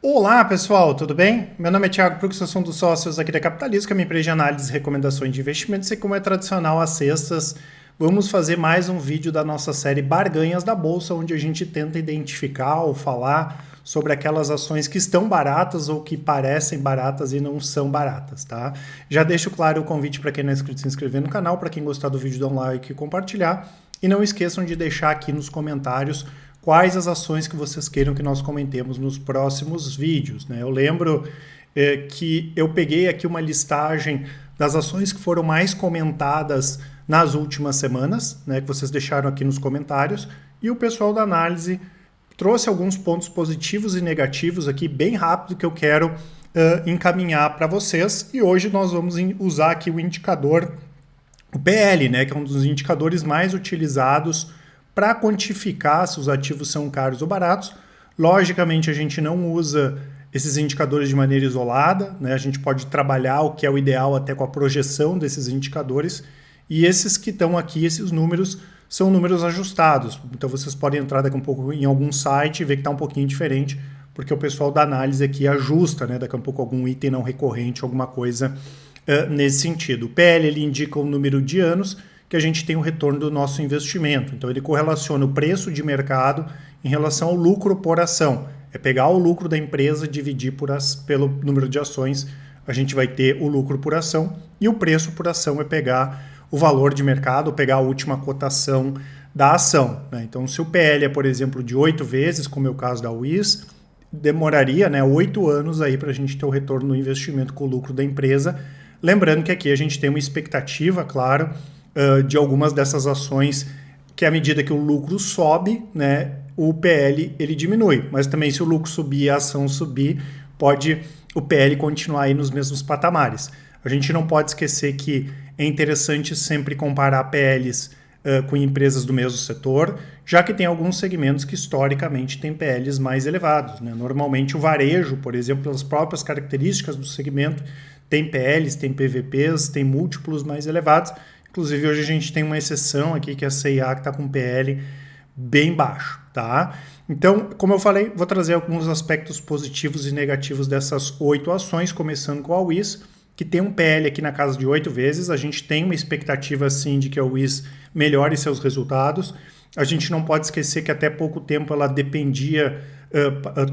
Olá pessoal, tudo bem? Meu nome é Thiago Prux, eu sou um dos sócios aqui da Capitalista, que é uma empresa de análise e recomendações de investimentos, e como é tradicional às sextas, vamos fazer mais um vídeo da nossa série Barganhas da Bolsa, onde a gente tenta identificar ou falar sobre aquelas ações que estão baratas ou que parecem baratas e não são baratas, tá? Já deixo claro o convite para quem não é inscrito se inscrever no canal, para quem gostar do vídeo, dar um like e compartilhar, e não esqueçam de deixar aqui nos comentários quais as ações que vocês queiram que nós comentemos nos próximos vídeos, né? Eu lembro que eu peguei aqui uma listagem das ações que foram mais comentadas nas últimas semanas, né, que vocês deixaram aqui nos comentários, e o pessoal da análise trouxe alguns pontos positivos e negativos aqui, bem rápido, que eu quero encaminhar para vocês, e hoje nós vamos usar aqui o indicador, o PL, né, que é um dos indicadores mais utilizados para quantificar se os ativos são caros ou baratos. Logicamente, a gente não usa esses indicadores de maneira isolada, né? A gente pode trabalhar o que é o ideal até com a projeção desses indicadores, e esses que estão aqui, esses números, são números ajustados. Então vocês podem entrar daqui a um pouco em algum site e ver que está um pouquinho diferente, porque o pessoal da análise aqui ajusta, né? Daqui a um pouco algum item não recorrente, alguma coisa nesse sentido. O PL ele indica o número de anos que a gente tem o retorno do nosso investimento. Então ele correlaciona o preço de mercado em relação ao lucro por ação. É pegar o lucro da empresa, dividir pelo número de ações, a gente vai ter o lucro por ação, e o preço por ação é pegar o valor de mercado, pegar a última cotação da ação, né? Então se o PL é, por exemplo, de 8 vezes, como é o caso da WIS, demoraria, né, 8 anos aí para a gente ter o retorno do investimento com o lucro da empresa. Lembrando que aqui a gente tem uma expectativa, claro, de algumas dessas ações, que à medida que o lucro sobe, né, o PL ele diminui. Mas também se o lucro subir e a ação subir, pode o PL continuar aí nos mesmos patamares. A gente não pode esquecer que é interessante sempre comparar PLs com empresas do mesmo setor, já que tem alguns segmentos que historicamente têm PLs mais elevados, né? Normalmente o varejo, por exemplo, pelas próprias características do segmento, tem PLs, tem PVPs, tem múltiplos mais elevados. Inclusive, hoje a gente tem uma exceção aqui, que é a C&A, que está com PL bem baixo, tá? Então, como eu falei, vou trazer alguns aspectos positivos e negativos dessas 8 ações, começando com a WIS, que tem um PL aqui na casa de 8 vezes. A gente tem uma expectativa, sim, de que a WIS melhore seus resultados. A gente não pode esquecer que até pouco tempo ela dependia,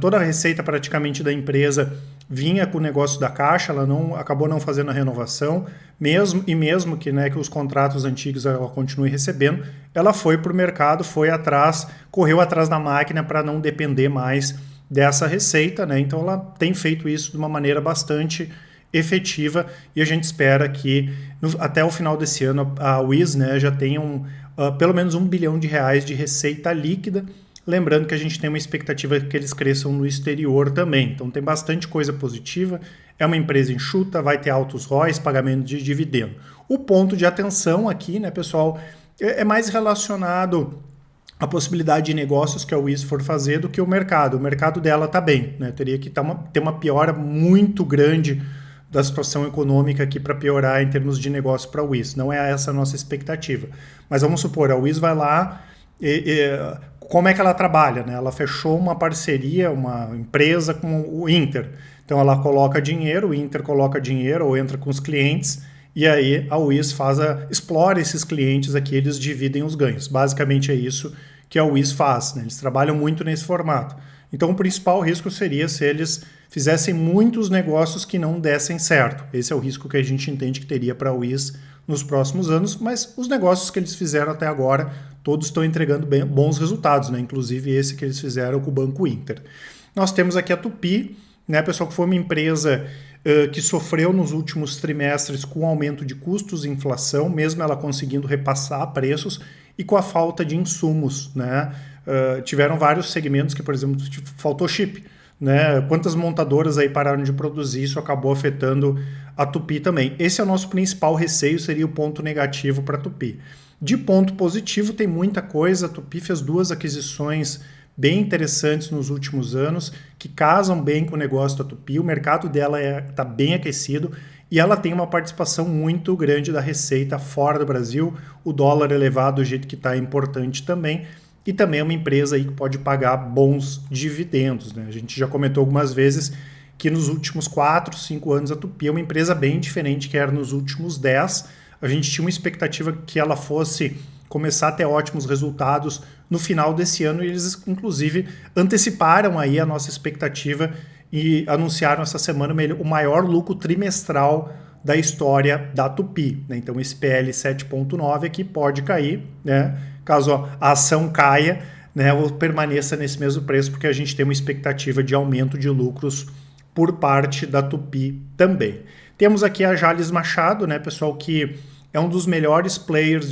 toda a receita praticamente da empresa vinha com o negócio da Caixa, ela acabou não fazendo a renovação, mesmo que, né, que os contratos antigos ela continue recebendo, ela foi para o mercado, correu atrás da máquina para não depender mais dessa receita, né? Então ela tem feito isso de uma maneira bastante efetiva, e a gente espera que até o final desse ano a WIS, né, já tenha pelo menos R$1 bilhão de receita líquida. Lembrando que a gente tem uma expectativa que eles cresçam no exterior também. Então tem bastante coisa positiva. É uma empresa enxuta, vai ter altos ROIs, pagamento de dividendo. O ponto de atenção aqui, né, pessoal, é mais relacionado à possibilidade de negócios que a WIS for fazer do que o mercado. O mercado dela está bem, né? Teria que ter uma piora muito grande da situação econômica aqui para piorar em termos de negócio para a WIS. Não é essa a nossa expectativa. Mas vamos supor, a WIS vai lá como é que ela trabalha, né? Ela fechou uma parceria, uma empresa com o Inter. Então ela coloca dinheiro, o Inter coloca dinheiro ou entra com os clientes, e aí a WIS explora esses clientes aqui, eles dividem os ganhos. Basicamente é isso que a WIS faz, né? Eles trabalham muito nesse formato. Então o principal risco seria se eles fizessem muitos negócios que não dessem certo. Esse é o risco que a gente entende que teria para a WIS nos próximos anos, mas os negócios que eles fizeram até agora, todos estão entregando bons resultados, né? Inclusive esse que eles fizeram com o Banco Inter. Nós temos aqui a Tupy, né, pessoal, que foi uma empresa que sofreu nos últimos trimestres com o aumento de custos e inflação, mesmo ela conseguindo repassar preços, e com a falta de insumos, né? Tiveram vários segmentos que, por exemplo, faltou chip, né? Quantas montadoras aí pararam de produzir, isso acabou afetando a Tupy também. Esse é o nosso principal receio, seria o ponto negativo para a Tupy. De ponto positivo tem muita coisa. A Tupy fez 2 aquisições bem interessantes nos últimos anos, que casam bem com o negócio da Tupy. O mercado dela está bem aquecido e ela tem uma participação muito grande da receita fora do Brasil. O dólar elevado do jeito que está é importante também. e também é uma empresa aí que pode pagar bons dividendos, né? A gente já comentou algumas vezes que nos últimos 4, 5 anos a Tupy é uma empresa bem diferente que era nos últimos 10. A gente tinha uma expectativa que ela fosse começar a ter ótimos resultados no final desse ano e eles, inclusive, anteciparam aí a nossa expectativa e anunciaram essa semana o maior lucro trimestral da história da Tupy, né? Então esse PL 7.9 aqui pode cair, né? Caso a ação caia, né, ou permaneça nesse mesmo preço, porque a gente tem uma expectativa de aumento de lucros por parte da Tupy também. Temos aqui a Jalles Machado, né, pessoal, que é um dos melhores players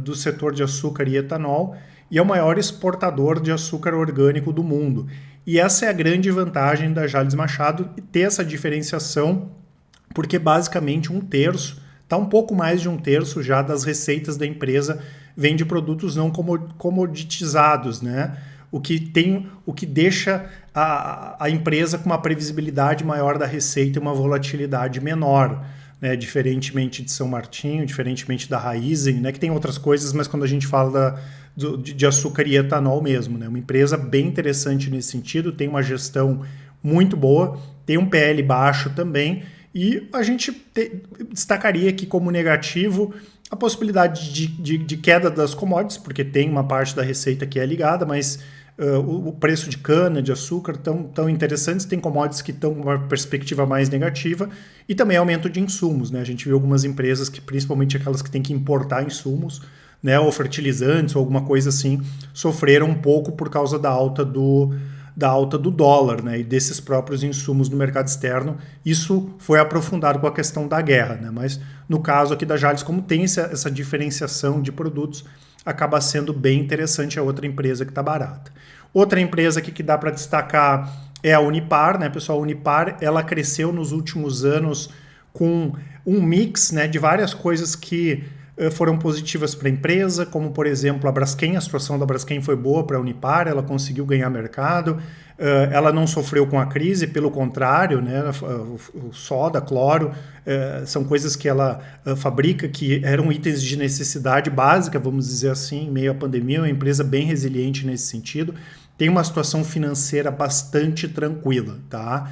do setor de açúcar e etanol e é o maior exportador de açúcar orgânico do mundo. E essa é a grande vantagem da Jalles Machado, ter essa diferenciação, porque basicamente está um pouco mais de um terço já das receitas da empresa vem de produtos não comoditizados, né? O que deixa a empresa com uma previsibilidade maior da receita e uma volatilidade menor, né? Diferentemente de São Martinho, diferentemente da Raízen, né? Que tem outras coisas, mas quando a gente fala de açúcar e etanol mesmo, né? Uma empresa bem interessante nesse sentido, tem uma gestão muito boa, tem um PL baixo também, e a gente destacaria aqui como negativo a possibilidade de queda das commodities, porque tem uma parte da receita que é ligada, mas o preço de cana, de açúcar tão interessantes, tem commodities que estão com uma perspectiva mais negativa, e também aumento de insumos, né? A gente viu algumas empresas, que principalmente aquelas que têm que importar insumos, né, ou fertilizantes ou alguma coisa assim, sofreram um pouco por causa da alta do dólar, né, e desses próprios insumos no mercado externo. Isso foi aprofundado com a questão da guerra, né, mas no caso aqui da Jalles, como tem essa diferenciação de produtos, acaba sendo bem interessante a outra empresa que está barata. Outra empresa aqui que dá para destacar é a Unipar, né, pessoal? A Unipar, ela cresceu nos últimos anos com um mix, né, de várias coisas que foram positivas para a empresa, como, por exemplo, a Braskem. A situação da Braskem foi boa para a Unipar, ela conseguiu ganhar mercado, ela não sofreu com a crise, pelo contrário, né, o soda, cloro, são coisas que ela fabrica, que eram itens de necessidade básica, vamos dizer assim, em meio à pandemia, é uma empresa bem resiliente nesse sentido, tem uma situação financeira bastante tranquila, tá?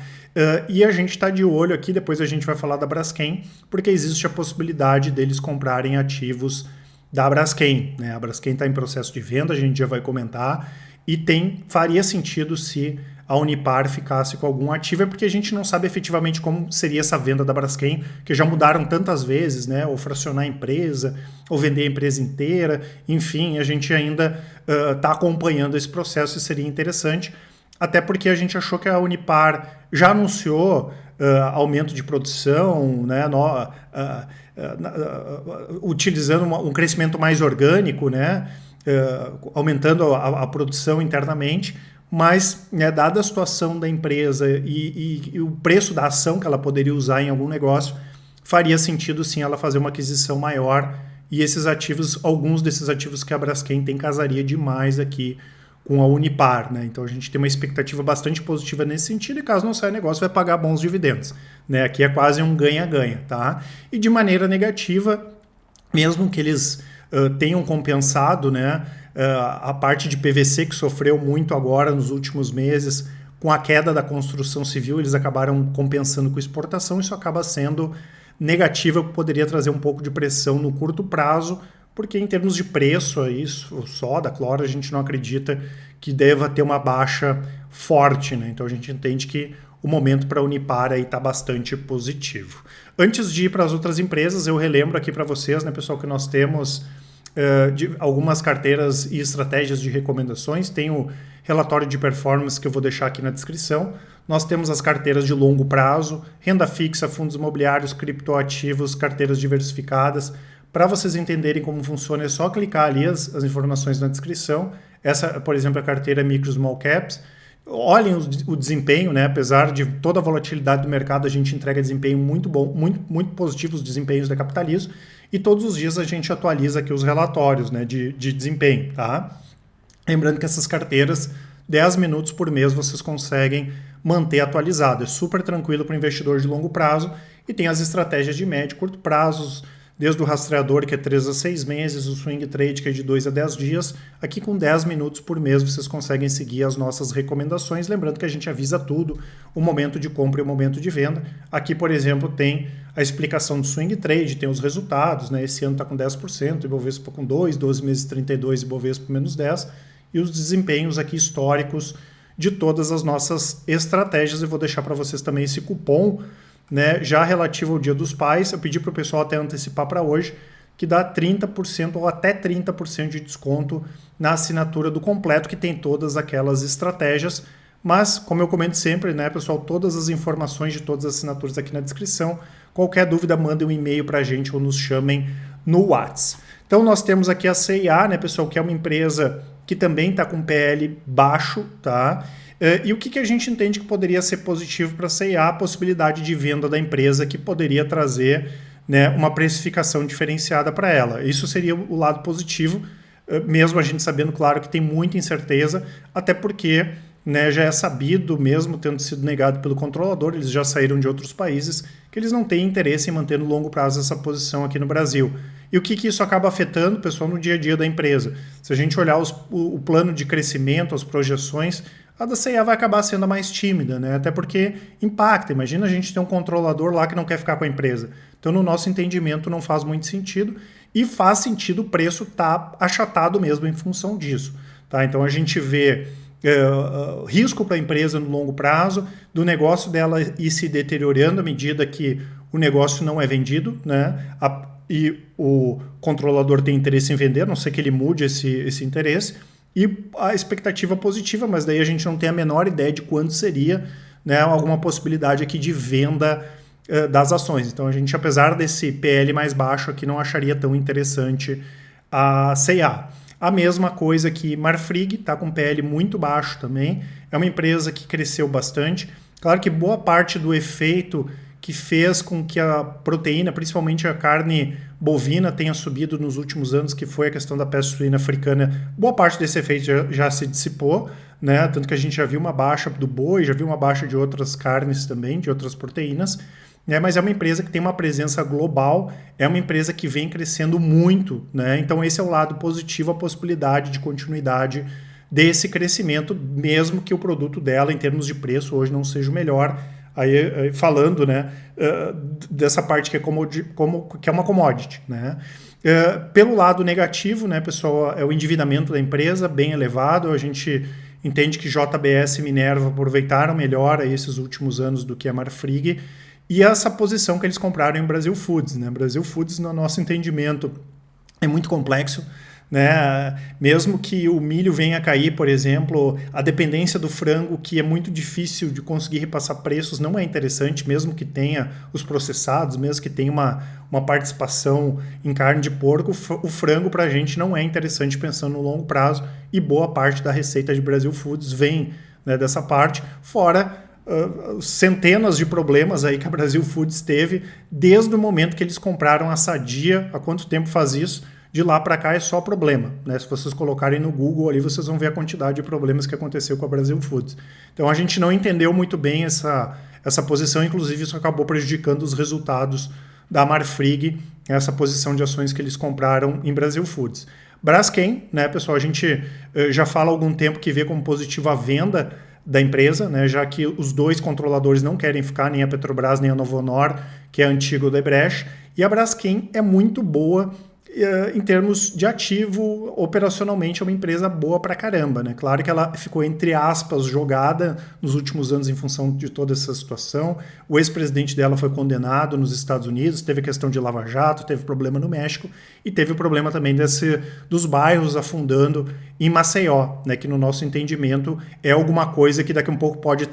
E a gente está de olho aqui, depois a gente vai falar da Braskem, porque existe a possibilidade deles comprarem ativos da Braskem, né? A Braskem está em processo de venda, a gente já vai comentar, e faria sentido se a Unipar ficasse com algum ativo, porque a gente não sabe efetivamente como seria essa venda da Braskem, que já mudaram tantas vezes, né? Ou fracionar a empresa, ou vender a empresa inteira, enfim, a gente ainda está acompanhando esse processo e seria interessante, até porque a gente achou que a Unipar já anunciou aumento de produção, né, utilizando um crescimento mais orgânico, né, aumentando a produção internamente, mas, né, dada a situação da empresa e o preço da ação que ela poderia usar em algum negócio, faria sentido sim ela fazer uma aquisição maior, e esses ativos, alguns desses ativos que a Braskem tem, casaria demais aqui com a Unipar, né? Então a gente tem uma expectativa bastante positiva nesse sentido, e caso não saia negócio, vai pagar bons dividendos, né? Aqui é quase um ganha-ganha, tá? E de maneira negativa, mesmo que eles tenham compensado, né, a parte de PVC, que sofreu muito agora nos últimos meses, com a queda da construção civil, eles acabaram compensando com exportação, isso acaba sendo negativo, poderia trazer um pouco de pressão no curto prazo, porque em termos de preço, o soda, cloro, a gente não acredita que deva ter uma baixa forte, né? Então a gente entende que o momento para a Unipar aí está bastante positivo. Antes de ir para as outras empresas, eu relembro aqui para vocês, né, pessoal, que nós temos algumas carteiras e estratégias de recomendações. Tem o relatório de performance que eu vou deixar aqui na descrição. Nós temos as carteiras de longo prazo, renda fixa, fundos imobiliários, criptoativos, carteiras diversificadas. Para vocês entenderem como funciona, é só clicar ali as informações na descrição. Essa, por exemplo, é a carteira Micro Small Caps. Olhem o desempenho, né? Apesar de toda a volatilidade do mercado, a gente entrega desempenho muito bom, muito positivos desempenhos da Capitalismo, e todos os dias a gente atualiza aqui os relatórios, né, de desempenho, tá? Lembrando que essas carteiras, 10 minutos por mês vocês conseguem manter atualizado. É super tranquilo para o investidor de longo prazo, e tem as estratégias de médio e curto prazos, desde o rastreador, que é 3 a 6 meses, o swing trade, que é de 2 a 10 dias. Aqui com 10 minutos por mês vocês conseguem seguir as nossas recomendações, lembrando que a gente avisa tudo, o momento de compra e o momento de venda. Aqui, por exemplo, tem a explicação do swing trade, tem os resultados, né? Esse ano está com 10%, Ibovespa com 2, 12 meses 32, Ibovespa menos 10, e os desempenhos aqui históricos de todas as nossas estratégias. Eu vou deixar para vocês também esse cupom, né, já relativo ao Dia dos Pais. Eu pedi para o pessoal até antecipar para hoje, que dá 30% ou até 30% de desconto na assinatura do completo, que tem todas aquelas estratégias. Mas, como eu comento sempre, né, pessoal, todas as informações de todas as assinaturas aqui na descrição. Qualquer dúvida, mandem um e-mail para a gente ou nos chamem no WhatsApp. Então, nós temos aqui a CIA, né, pessoal, que é uma empresa que também está com PL baixo, tá? E o que a gente entende que poderia ser positivo para a CIA? A possibilidade de venda da empresa, que poderia trazer, né, uma precificação diferenciada para ela. Isso seria o lado positivo, mesmo a gente sabendo, claro, que tem muita incerteza, até porque, né, já é sabido, mesmo tendo sido negado pelo controlador, eles já saíram de outros países, que eles não têm interesse em manter no longo prazo essa posição aqui no Brasil. E o que isso acaba afetando, pessoal, no dia a dia da empresa? Se a gente olhar o plano de crescimento, as projeções, a da CIA vai acabar sendo a mais tímida, né? Até porque impacta. Imagina a gente ter um controlador lá que não quer ficar com a empresa. Então, no nosso entendimento, não faz muito sentido, e faz sentido o preço estar achatado mesmo em função disso, tá? Então, a gente vê risco para a empresa no longo prazo, do negócio dela ir se deteriorando à medida que o negócio não é vendido, né? E o controlador tem interesse em vender, a não ser que ele mude esse interesse, e a expectativa positiva, mas daí a gente não tem a menor ideia de quanto seria, né, alguma possibilidade aqui de venda das ações. Então a gente, apesar desse PL mais baixo aqui, não acharia tão interessante a CIA. A mesma coisa que Marfrig, está com PL muito baixo também, é uma empresa que cresceu bastante. Claro que boa parte do efeito que fez com que a proteína, principalmente a carne bovina, tenha subido nos últimos anos, que foi a questão da peste suína africana, boa parte desse efeito já se dissipou, né? Tanto que a gente já viu uma baixa do boi, já viu uma baixa de outras carnes também, de outras proteínas, né? Mas é uma empresa que tem uma presença global, é uma empresa que vem crescendo muito, né? Então esse é o lado positivo, a possibilidade de continuidade desse crescimento, mesmo que o produto dela, em termos de preço, hoje não seja o melhor. Aí falando, né, dessa parte que é uma commodity, né? Pelo lado negativo, né, pessoal, é o endividamento da empresa bem elevado. A gente entende que JBS e Minerva aproveitaram melhor aí esses últimos anos do que a Marfrig, e essa posição que eles compraram em Brasil Foods, né? Brasil Foods, no nosso entendimento, é muito complexo, né? Mesmo que o milho venha a cair, por exemplo, a dependência do frango, que é muito difícil de conseguir repassar preços, não é interessante, mesmo que tenha os processados, mesmo que tenha uma participação em carne de porco, o frango para a gente não é interessante pensando no longo prazo, e boa parte da receita de Brasil Foods vem, né, dessa parte, fora centenas de problemas aí que a Brasil Foods teve desde o momento que eles compraram a Sadia. Há quanto tempo faz isso? De lá para cá é só problema, né? Se vocês colocarem no Google ali, vocês vão ver a quantidade de problemas que aconteceu com a Brasil Foods. Então a gente não entendeu muito bem essa posição, inclusive isso acabou prejudicando os resultados da Marfrig, essa posição de ações que eles compraram em Brasil Foods. Braskem, né, pessoal, a gente já fala há algum tempo que vê como positiva a venda da empresa, né, já que os dois controladores não querem ficar, nem a Petrobras nem a Novonor, que é a antiga Odebrecht, e a Braskem é muito boa em termos de ativo. Operacionalmente é uma empresa boa pra caramba, né? Claro que ela ficou, entre aspas, jogada nos últimos anos em função de toda essa situação. O ex-presidente dela foi condenado nos Estados Unidos, teve a questão de Lava Jato, teve problema no México e teve o problema também dos bairros afundando em Maceió, né? Que no nosso entendimento é alguma coisa que daqui a um pouco pode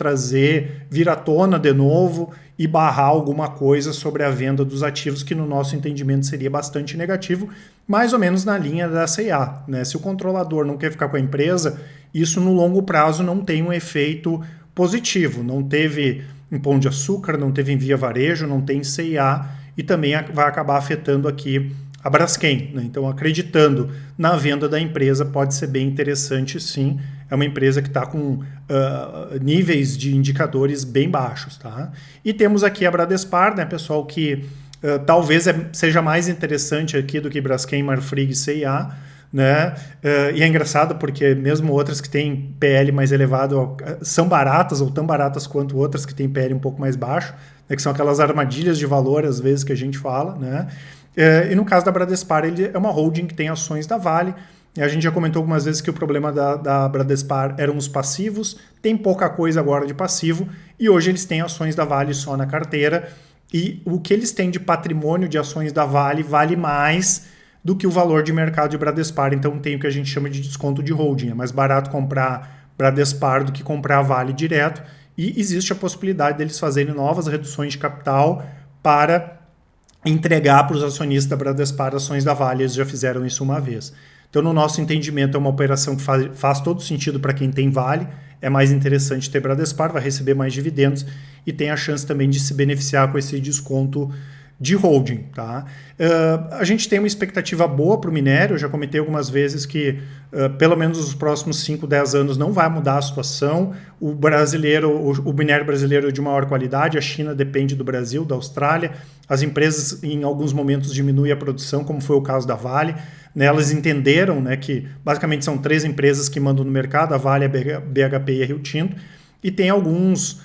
vir à tona de novo e barrar alguma coisa sobre a venda dos ativos, que no nosso entendimento seria bastante negativo, mais ou menos na linha da CIA, né? Se o controlador não quer ficar com a empresa, isso no longo prazo não tem um efeito positivo. Não teve em Pão de Açúcar, não teve em Via Varejo, não tem em CIA, e também vai acabar afetando aqui a Braskem, né? Então, acreditando na venda da empresa, pode ser bem interessante, sim. É uma empresa que está com níveis de indicadores bem baixos, tá? E temos aqui a Bradespar, né, pessoal, que talvez seja mais interessante aqui do que Braskem, Marfrig e C&A, né? E é engraçado porque mesmo outras que têm PL mais elevado são baratas ou tão baratas quanto outras que têm PL um pouco mais baixo, né? Que são aquelas armadilhas de valor às vezes que a gente fala, né? E no caso da Bradespar, ele é uma holding que tem ações da Vale. A gente já comentou algumas vezes que o problema da Bradespar eram os passivos, tem pouca coisa agora de passivo, e hoje eles têm ações da Vale só na carteira, e o que eles têm de patrimônio de ações da Vale vale mais do que o valor de mercado de Bradespar, então tem o que a gente chama de desconto de holding. É mais barato comprar Bradespar do que comprar a Vale direto, e existe a possibilidade deles fazerem novas reduções de capital para entregar para os acionistas da Bradespar ações da Vale. Eles já fizeram isso uma vez. Então, no nosso entendimento, é uma operação que faz todo sentido para quem tem Vale. É mais interessante ter Bradespar, vai receber mais dividendos e tem a chance também de se beneficiar com esse desconto de holding. Tá? A gente tem uma expectativa boa para o minério. Eu já comentei algumas vezes que pelo menos nos próximos 5, 10 anos não vai mudar a situação. O minério brasileiro é de maior qualidade. A China depende do Brasil, da Austrália. As empresas em alguns momentos diminuem a produção, como foi o caso da Vale. Elas entenderam, né, que basicamente são 3 empresas que mandam no mercado, a Vale, a BHP e a Rio Tinto, e tem alguns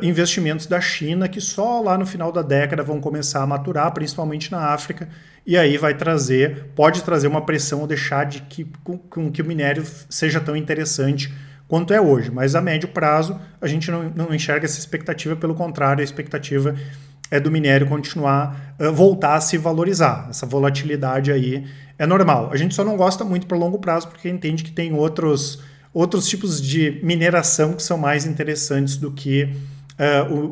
investimentos da China que só lá no final da década vão começar a maturar, principalmente na África, e aí pode trazer uma pressão ou deixar com que o minério seja tão interessante quanto é hoje. Mas a médio prazo a gente não enxerga essa expectativa, pelo contrário, a expectativa é do minério voltar a se valorizar. Essa volatilidade aí é normal. A gente só não gosta muito para longo prazo porque entende que tem outros tipos de mineração que são mais interessantes do que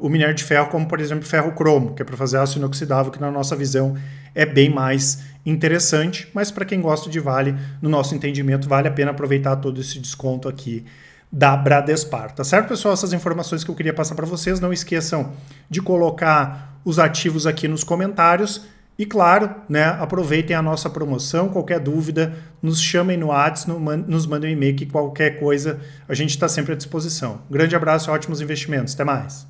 o minério de ferro, como por exemplo ferro-cromo, que é para fazer aço inoxidável, que na nossa visão é bem mais interessante, mas para quem gosta de Vale, no nosso entendimento, vale a pena aproveitar todo esse desconto aqui da Bradespar. Tá certo, pessoal? Essas informações que eu queria passar para vocês. Não esqueçam de colocar os ativos aqui nos comentários. E claro, né, aproveitem a nossa promoção. Qualquer dúvida, nos chamem no WhatsApp, nos mandem um e-mail, que qualquer coisa a gente está sempre à disposição. Um grande abraço e ótimos investimentos. Até mais.